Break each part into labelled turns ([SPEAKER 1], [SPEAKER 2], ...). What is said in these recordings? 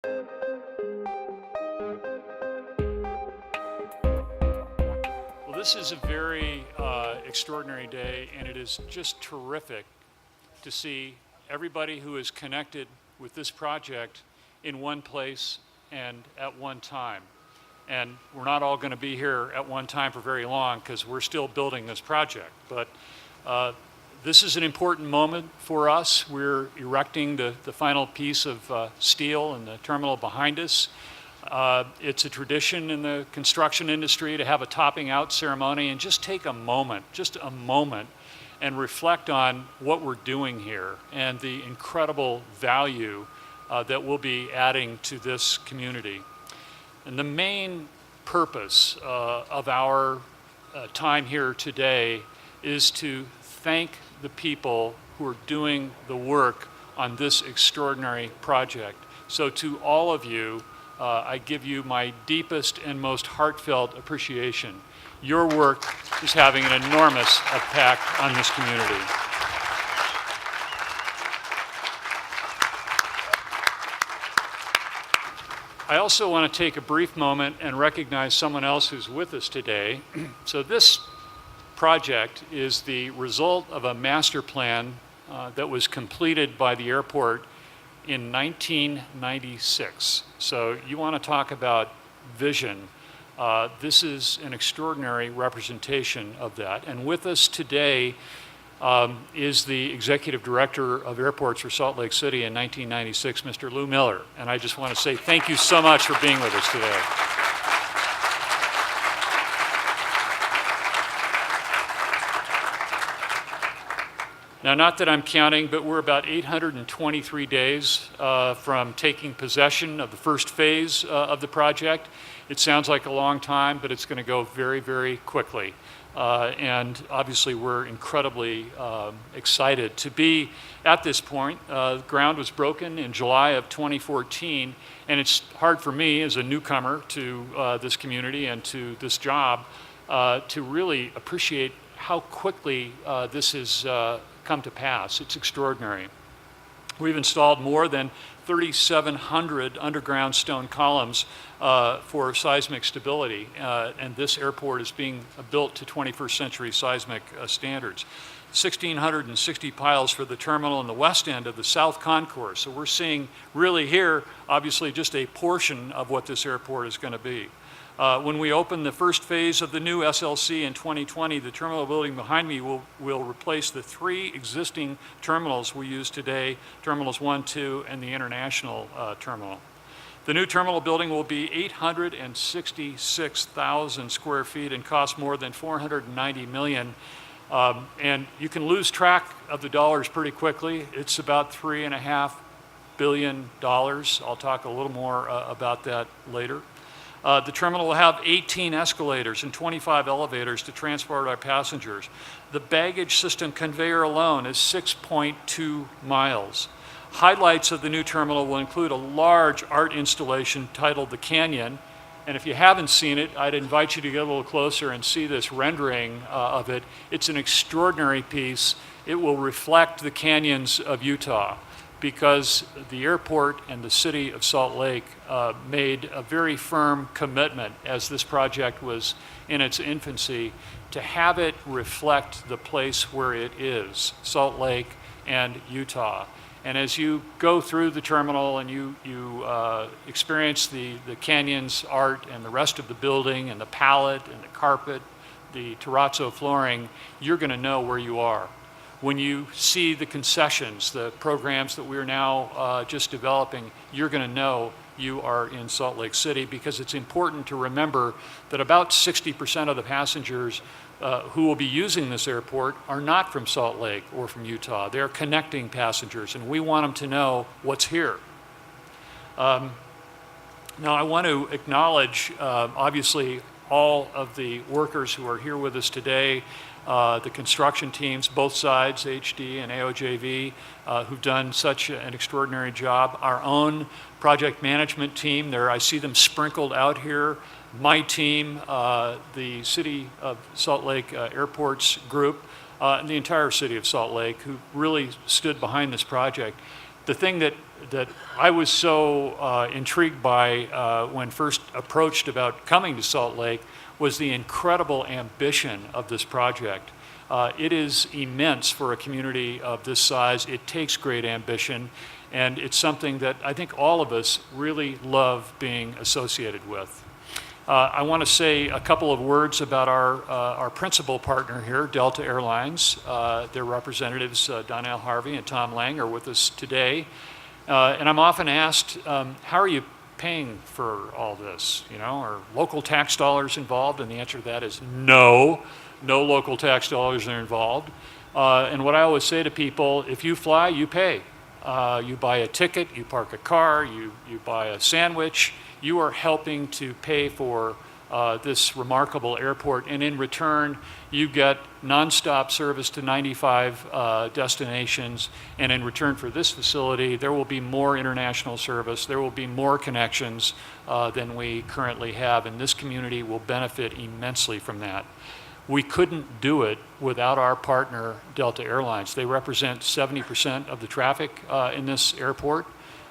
[SPEAKER 1] Well, this is a very extraordinary day, and it is just terrific to see everybody who is connected with this project in one place and at one time. And we're not all going to be here at one time for very long because we're still building this project. But this is an important moment for us. We're erecting the final piece of steel in the terminal behind us. It's a tradition in the construction industry to have a topping out ceremony and just take a moment, and reflect on what we're doing here and the incredible value that we'll be adding to this community. And the main purpose of our time here today is to thank the people who are doing the work on this extraordinary project. So to all of you, I give you my deepest and most heartfelt appreciation. Your work is having an enormous impact on this community. I also want to take a brief moment and recognize someone else who's with us today. So this project is the result of a master plan that was completed by the airport in 1996. So you want to talk about vision. This is an extraordinary representation of that. And with us today is the Executive Director of Airports for Salt Lake City in 1996, Mr. Lou Miller. And I just want to say thank you so much for being with us today. Now, not that I'm counting, but we're about 823 days from taking possession of the first phase of the project. It sounds like a long time, but it's going to go very, very quickly. And obviously, we're incredibly excited to be at this point. The ground was broken in July of 2014, and it's hard for me as a newcomer to this community and to this job to really appreciate how quickly this has come to pass. It's extraordinary. We've installed more than 3,700 underground stone columns for seismic stability, and this airport is being built to 21st century seismic standards. 1,660 piles for the terminal in the west end of the South Concourse. So we're seeing really here, obviously, just a portion of what this airport is going to be. When we open the first phase of the new SLC in 2020, the terminal building behind me will replace the 3 existing terminals we use today, Terminals 1, 2, and the International Terminal. The new terminal building will be 866,000 square feet and cost more than $490 million. And you can lose track of the dollars pretty quickly. It's about $3.5 billion. I'll talk a little more about that later. The terminal will have 18 escalators and 25 elevators to transport our passengers. The baggage system conveyor alone is 6.2 miles. Highlights of the new terminal will include a large art installation titled The Canyon. And if you haven't seen it, I'd invite you to get a little closer and see this rendering of it. It's an extraordinary piece. It will reflect the canyons of Utah, because the airport and the city of Salt Lake made a very firm commitment as this project was in its infancy to have it reflect the place where it is, Salt Lake and Utah. And as you go through the terminal and you experience the canyons art and the rest of the building and the palette and the carpet, the terrazzo flooring, you're going to know where you are. When you see the concessions, the programs that we're now just developing, you're going to know you are in Salt Lake City, because it's important to remember that about 60% of the passengers who will be using this airport are not from Salt Lake or from Utah. They're connecting passengers, and we want them to know what's here. Now, I want to acknowledge, obviously, all of the workers who are here with us today, the construction teams, both sides, HD and AOJV, who've done such an extraordinary job. Our own project management team, there I see them sprinkled out here. My team, the City of Salt Lake Airports group, and the entire city of Salt Lake, who really stood behind this project. the thing that I was so intrigued by when first approached about coming to Salt Lake was the incredible ambition of this project. It is immense for a community of this size. It takes great ambition, and it's something that I think all of us really love being associated with. I want to say a couple of words about our principal partner here, Delta Airlines. Their representatives, Donnell Harvey and Tom Lang, are with us today. And I'm often asked, how are you paying for all this? You know, are local tax dollars involved? And the answer to that is no. No local tax dollars are involved. And what I always say to people, if you fly, you pay. You buy a ticket, you park a car, you buy a sandwich. You are helping to pay for this remarkable airport, and in return, you get nonstop service to 95 destinations, and in return for this facility, there will be more international service, there will be more connections than we currently have, and this community will benefit immensely from that. We couldn't do it without our partner, Delta Airlines. They represent 70% of the traffic in this airport.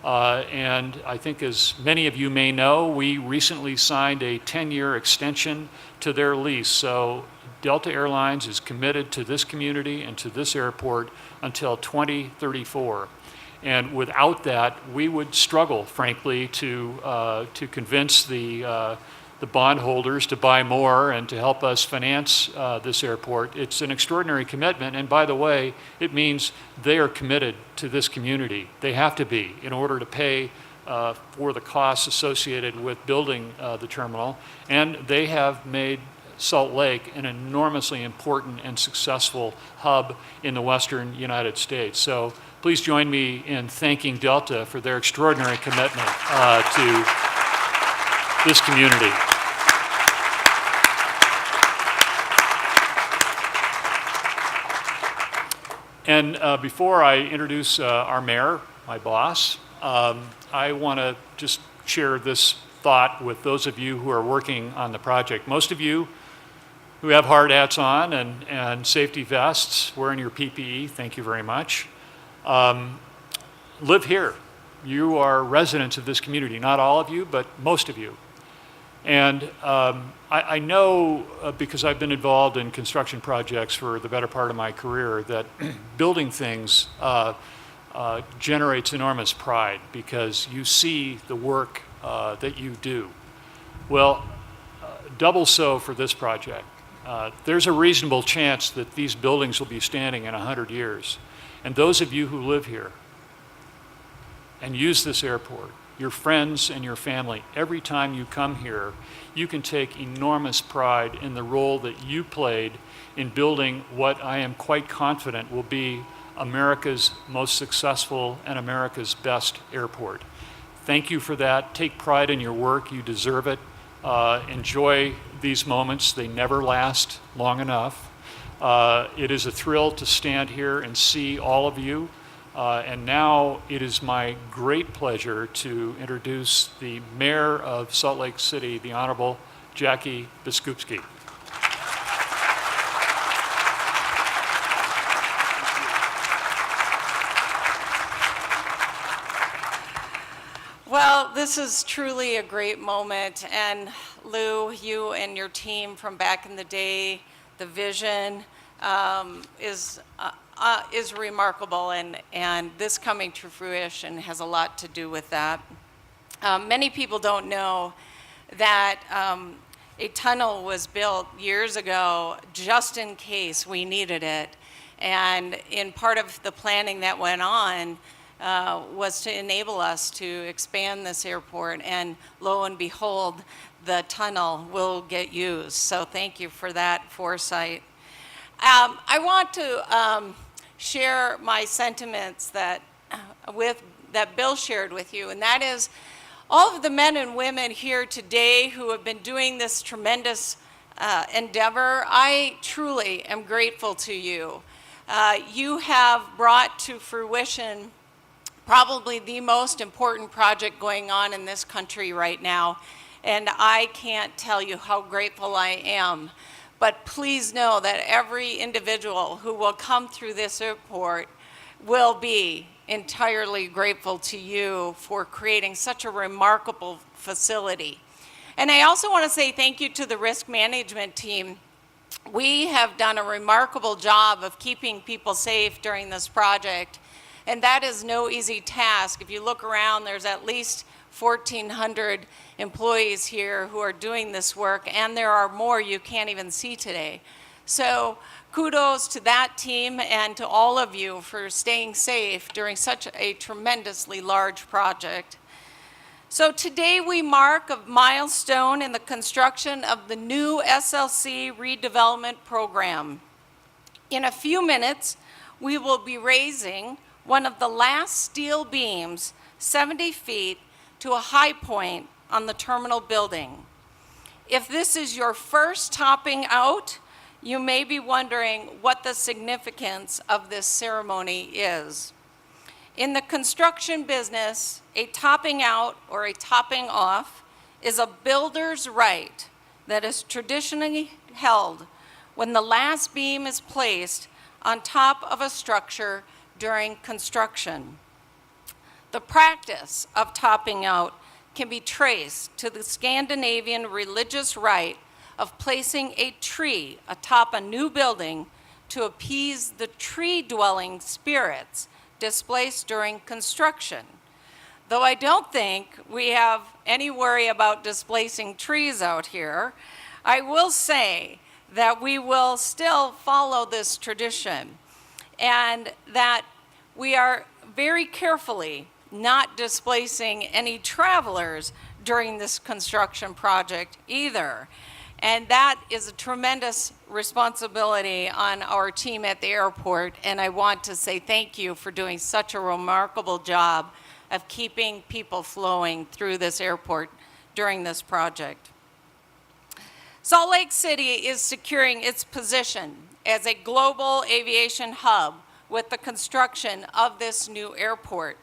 [SPEAKER 1] And I think, as many of you may know, we recently signed a 10-year extension to their lease. So Delta Airlines is committed to this community and to this airport until 2034. And without that, we would struggle, frankly, to convince the bondholders to buy more and to help us finance this airport. It's an extraordinary commitment, and by the way, it means they are committed to this community. They have to be in order to pay for the costs associated with building the terminal, and they have made Salt Lake an enormously important and successful hub in the western United States. So please join me in thanking Delta for their extraordinary commitment to this community. And before I introduce our mayor, my boss, I want to just share this thought with those of you who are working on the project. Most of you who have hard hats on and safety vests, wearing your PPE, thank you very much, live here. You are residents of this community, not all of you, but most of you. And I know, because I've been involved in construction projects for the better part of my career, that building things generates enormous pride because you see the work that you do. Well, double so for this project. There's a reasonable chance that these buildings will be standing in 100 years. And those of you who live here and use this airport, your friends and your family, every time you come here, you can take enormous pride in the role that you played in building what I am quite confident will be America's most successful and America's best airport. Thank you for that. Take pride in your work. You deserve it. Enjoy these moments. They never last long enough. It is a thrill to stand here and see all of you. And now it is my great pleasure to introduce the Mayor of Salt Lake City, the Honorable Jackie Biskupski.
[SPEAKER 2] Well, this is truly a great moment, and Lou, you and your team from back in the day, the vision is remarkable, and this coming to fruition has a lot to do with that. Many people don't know that a tunnel was built years ago just in case we needed it, and in part of the planning that went on was to enable us to expand this airport, and lo and behold, the tunnel will get used. So thank you for that foresight. I want to share my sentiments that Bill shared with you, and that is all of the men and women here today who have been doing this tremendous endeavor. I truly am grateful to you. You have brought to fruition probably the most important project going on in this country right now, and I can't tell you how grateful I am. But please know that every individual who will come through this airport will be entirely grateful to you for creating such a remarkable facility. And I also want to say thank you to the risk management team. We have done a remarkable job of keeping people safe during this project, and that is no easy task. If you look around, there's at least 1,400 employees here who are doing this work, and there are more you can't even see today. So kudos to that team and to all of you for staying safe during such a tremendously large project. So today we mark a milestone in the construction of the new SLC redevelopment program. In a few minutes, we will be raising one of the last steel beams 70 feet to a high point on the terminal building. If this is your first topping out, you may be wondering what the significance of this ceremony is. In the construction business, a topping out or a topping off is a builder's right that is traditionally held when the last beam is placed on top of a structure during construction. The practice of topping out can be traced to the Scandinavian religious rite of placing a tree atop a new building to appease the tree-dwelling spirits displaced during construction. Though I don't think we have any worry about displacing trees out here, I will say that we will still follow this tradition and that we are very carefully not displacing any travelers during this construction project either. And that is a tremendous responsibility on our team at the airport, and I want to say thank you for doing such a remarkable job of keeping people flowing through this airport during this project. Salt Lake City is securing its position as a global aviation hub with the construction of this new airport.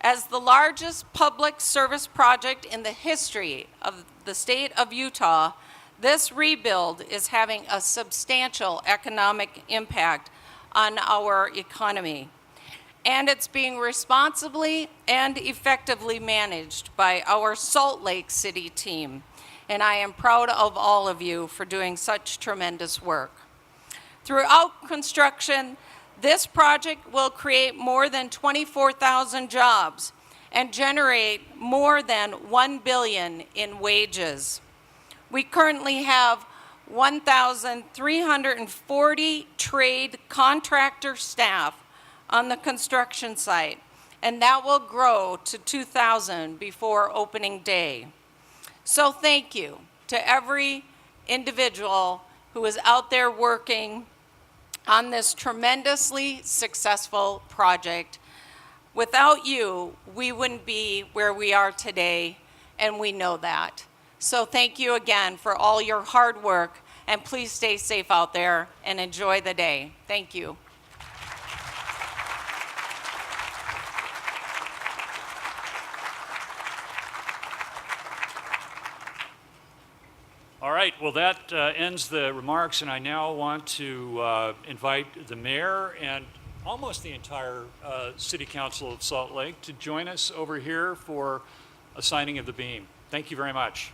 [SPEAKER 2] As the largest public service project in the history of the state of Utah, this rebuild is having a substantial economic impact on our economy. And it's being responsibly and effectively managed by our Salt Lake City team. And I am proud of all of you for doing such tremendous work. Throughout construction, this project will create more than 24,000 jobs and generate more than $1 billion in wages. We currently have 1,340 trade contractor staff on the construction site, and that will grow to 2,000 before opening day. So thank you to every individual who is out there working on this tremendously successful project. Without you, we wouldn't be where we are today, and we know that. So thank you again for all your hard work, and please stay safe out there and enjoy the day. Thank you.
[SPEAKER 1] All right, well, that ends the remarks, and I now want to invite the mayor and almost the entire City Council of Salt Lake to join us over here for a signing of the beam. Thank you very much.